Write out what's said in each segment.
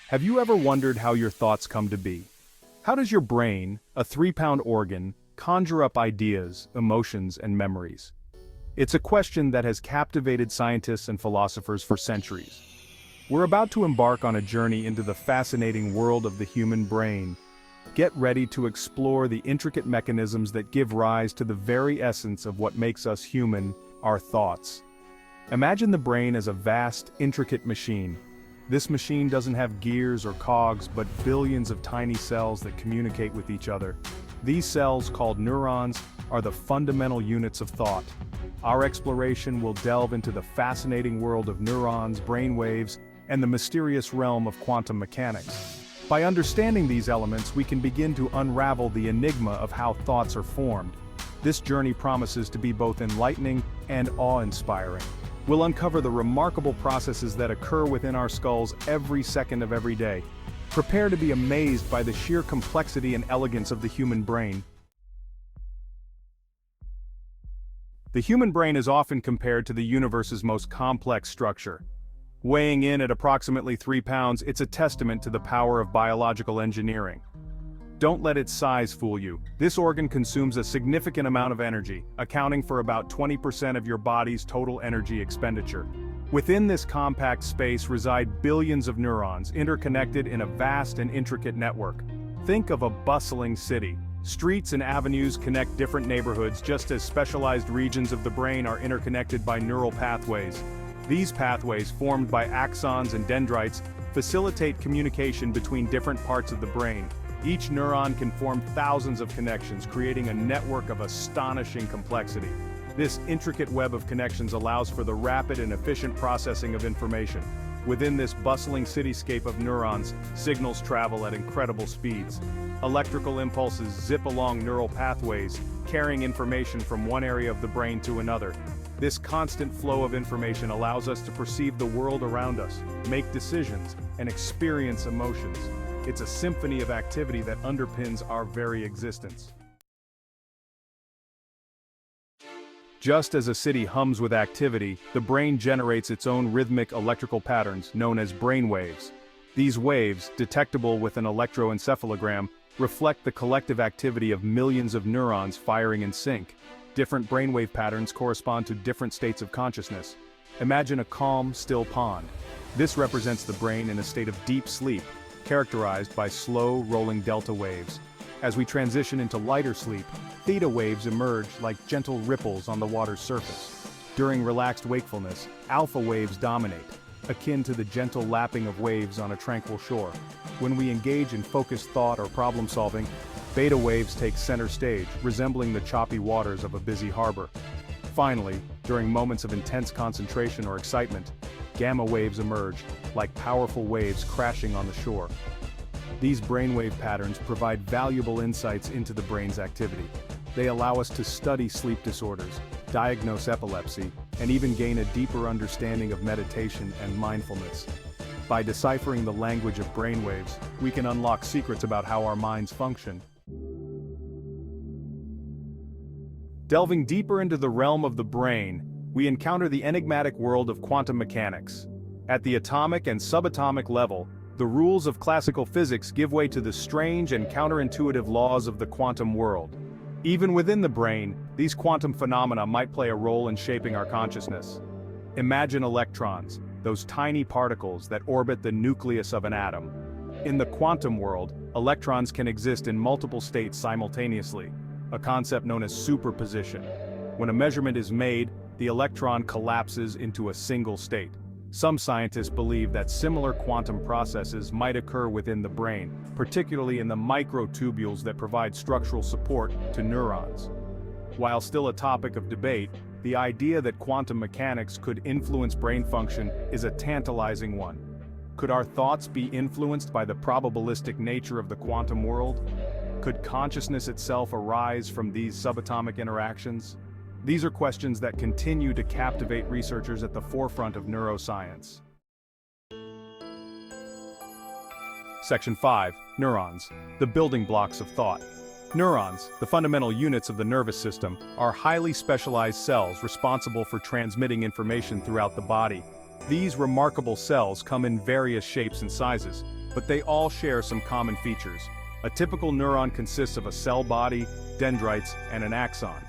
Have you ever wondered how your thoughts come to be? How does your brain, a 3-pound organ, conjure up ideas, emotions, and memories? It's a question that has captivated scientists and philosophers for centuries. We're about to embark on a journey into the fascinating world of the human brain. Get ready to explore the intricate mechanisms that give rise to the very essence of what makes us human, our thoughts. Imagine the brain as a vast, intricate machine. This machine doesn't have gears or cogs, but billions of tiny cells that communicate with each other. These cells, called neurons, are the fundamental units of thought. Our exploration will delve into the fascinating world of neurons, brainwaves, and the mysterious realm of quantum mechanics. By understanding these elements, we can begin to unravel the enigma of how thoughts are formed. This journey promises to be both enlightening and awe-inspiring. We'll uncover the remarkable processes that occur within our skulls every second of every day. Prepare to be amazed by the sheer complexity and elegance of the human brain. The human brain is often compared to the universe's most complex structure. Weighing in at approximately 3 pounds, it's a testament to the power of biological engineering. Don't let its size fool you. This organ consumes a significant amount of energy, accounting for about 20% of your body's total energy expenditure. Within this compact space reside billions of neurons, interconnected in a vast and intricate network. Think of a bustling city. Streets and avenues connect different neighborhoods, just as specialized regions of the brain are interconnected by neural pathways. These pathways, formed by axons and dendrites, facilitate communication between different parts of the brain. Each neuron can form thousands of connections, creating a network of astonishing complexity. This intricate web of connections allows for the rapid and efficient processing of information. Within this bustling cityscape of neurons, signals travel at incredible speeds. Electrical impulses zip along neural pathways, carrying information from one area of the brain to another. This constant flow of information allows us to perceive the world around us, make decisions, and experience emotions. It's a symphony of activity that underpins our very existence. Just as a city hums with activity, the brain generates its own rhythmic electrical patterns known as brainwaves. These waves, detectable with an electroencephalogram, reflect the collective activity of millions of neurons firing in sync. Different brainwave patterns correspond to different states of consciousness. Imagine a calm, still pond. This represents the brain in a state of deep sleep, characterized by slow, rolling delta waves. As we transition into lighter sleep, theta waves emerge like gentle ripples on the water's surface. During relaxed wakefulness, alpha waves dominate, akin to the gentle lapping of waves on a tranquil shore. When we engage in focused thought or problem solving, beta waves take center stage, resembling the choppy waters of a busy harbor. Finally, during moments of intense concentration or excitement, gamma waves emerge, like powerful waves crashing on the shore. These brainwave patterns provide valuable insights into the brain's activity. They allow us to study sleep disorders, diagnose epilepsy, and even gain a deeper understanding of meditation and mindfulness. By deciphering the language of brainwaves, we can unlock secrets about how our minds function. Delving deeper into the realm of the brain, we encounter the enigmatic world of quantum mechanics. At the atomic and subatomic level, the rules of classical physics give way to the strange and counterintuitive laws of the quantum world. Even within the brain, these quantum phenomena might play a role in shaping our consciousness. Imagine electrons, those tiny particles that orbit the nucleus of an atom. In the quantum world, electrons can exist in multiple states simultaneously, a concept known as superposition. When a measurement is made, the electron collapses into a single state. Some scientists believe that similar quantum processes might occur within the brain, particularly in the microtubules that provide structural support to neurons. While still a topic of debate, the idea that quantum mechanics could influence brain function is a tantalizing one. Could our thoughts be influenced by the probabilistic nature of the quantum world? Could consciousness itself arise from these subatomic interactions? These are questions that continue to captivate researchers at the forefront of neuroscience. Section 5. Neurons, the building blocks of thought. Neurons, the fundamental units of the nervous system, are highly specialized cells responsible for transmitting information throughout the body. These remarkable cells come in various shapes and sizes, but they all share some common features. A typical neuron consists of a cell body, dendrites, and an axon.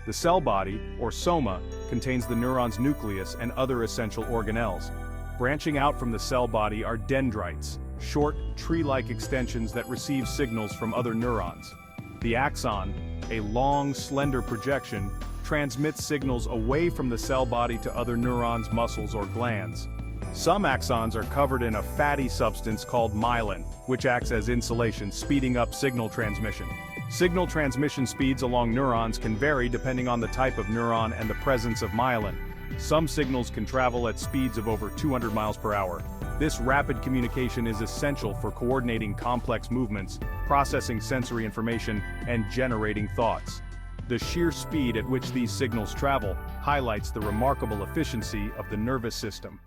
The cell body, or soma, contains the neuron's nucleus and other essential organelles. Branching out from the cell body are dendrites, short, tree-like extensions that receive signals from other neurons. The axon, a long, slender projection, transmits signals away from the cell body to other neurons, muscles, or glands. Some axons are covered in a fatty substance called myelin, which acts as insulation, speeding up signal transmission. Signal transmission speeds along neurons can vary depending on the type of neuron and the presence of myelin. Some signals can travel at speeds of over 200 miles per hour. This rapid communication is essential for coordinating complex movements, processing sensory information, and generating thoughts. The sheer speed at which these signals travel highlights the remarkable efficiency of the nervous system.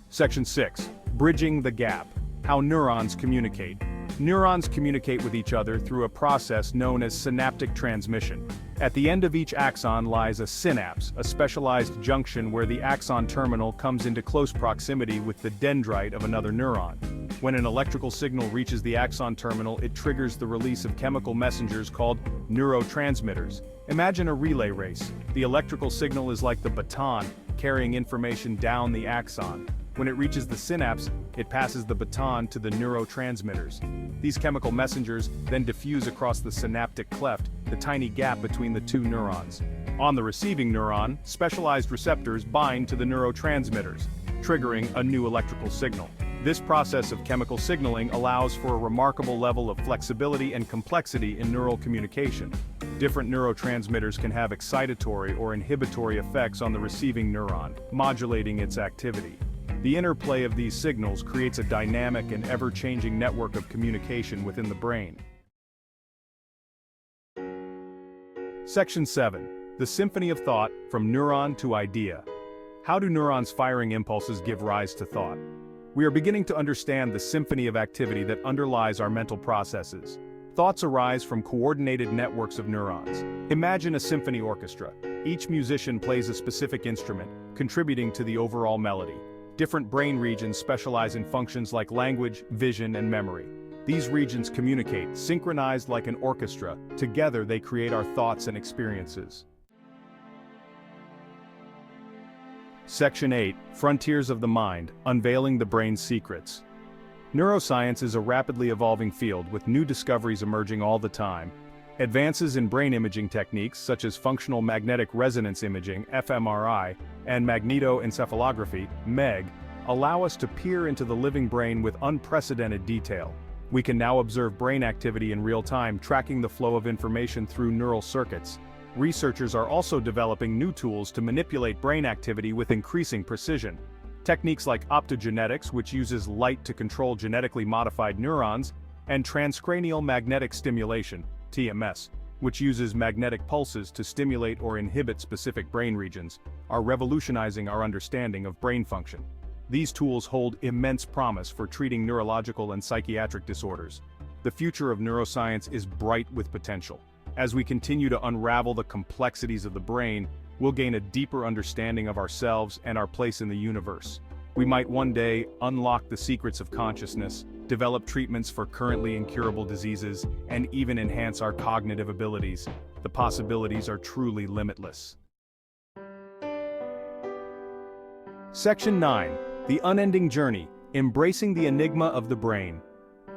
Section 6. Bridging the gap. How neurons communicate. Neurons communicate with each other through a process known as synaptic transmission. At the end of each axon lies a synapse, a specialized junction where the axon terminal comes into close proximity with the dendrite of another neuron. When an electrical signal reaches the axon terminal, it triggers the release of chemical messengers called neurotransmitters. Imagine a relay race. The electrical signal is like the baton, carrying information down the axon. When it reaches the synapse, it passes the baton to the neurotransmitters. These chemical messengers then diffuse across the synaptic cleft, the tiny gap between the two neurons. On the receiving neuron, specialized receptors bind to the neurotransmitters, triggering a new electrical signal. This process of chemical signaling allows for a remarkable level of flexibility and complexity in neural communication. Different neurotransmitters can have excitatory or inhibitory effects on the receiving neuron, modulating its activity. The interplay of these signals creates a dynamic and ever-changing network of communication within the brain. Section 7. The Symphony of Thought, from Neuron to Idea. How do neurons' firing impulses give rise to thought? We are beginning to understand the symphony of activity that underlies our mental processes. Thoughts arise from coordinated networks of neurons. Imagine a symphony orchestra. Each musician plays a specific instrument, contributing to the overall melody. Different brain regions specialize in functions like language, vision, and memory. These regions communicate, synchronized like an orchestra. Together they create our thoughts and experiences. Section 8. Frontiers of the Mind, Unveiling the Brain's Secrets. Neuroscience is a rapidly evolving field with new discoveries emerging all the time. Advances in brain imaging techniques such as functional magnetic resonance imaging (fMRI) and magnetoencephalography (MEG) allow us to peer into the living brain with unprecedented detail. We can now observe brain activity in real time, tracking the flow of information through neural circuits. Researchers are also developing new tools to manipulate brain activity with increasing precision. Techniques like optogenetics, which uses light to control genetically modified neurons, and transcranial magnetic stimulation (TMS), which uses magnetic pulses to stimulate or inhibit specific brain regions, are revolutionizing our understanding of brain function. These tools hold immense promise for treating neurological and psychiatric disorders. The future of neuroscience is bright with potential. As we continue to unravel the complexities of the brain, we'll gain a deeper understanding of ourselves and our place in the universe. We might one day unlock the secrets of consciousness, develop treatments for currently incurable diseases, and even enhance our cognitive abilities. The possibilities are truly limitless. Section 9. The Unending Journey, Embracing the Enigma of the Brain.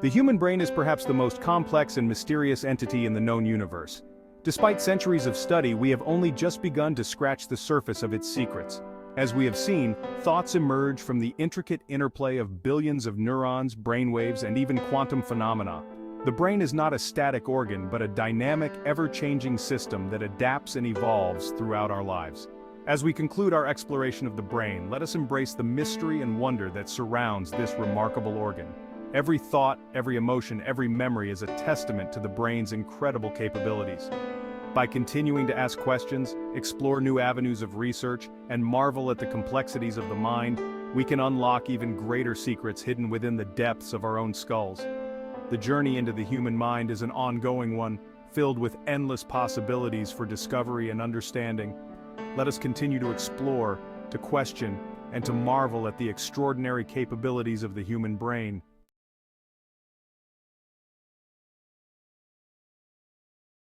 The human brain is perhaps the most complex and mysterious entity in the known universe. Despite centuries of study, we have only just begun to scratch the surface of its secrets. As we have seen, thoughts emerge from the intricate interplay of billions of neurons, brainwaves, and even quantum phenomena. The brain is not a static organ, but a dynamic, ever-changing system that adapts and evolves throughout our lives. As we conclude our exploration of the brain, let us embrace the mystery and wonder that surrounds this remarkable organ. Every thought, every emotion, every memory is a testament to the brain's incredible capabilities. By continuing to ask questions, explore new avenues of research, and marvel at the complexities of the mind, we can unlock even greater secrets hidden within the depths of our own skulls. The journey into the human mind is an ongoing one, filled with endless possibilities for discovery and understanding. Let us continue to explore, to question, and to marvel at the extraordinary capabilities of the human brain.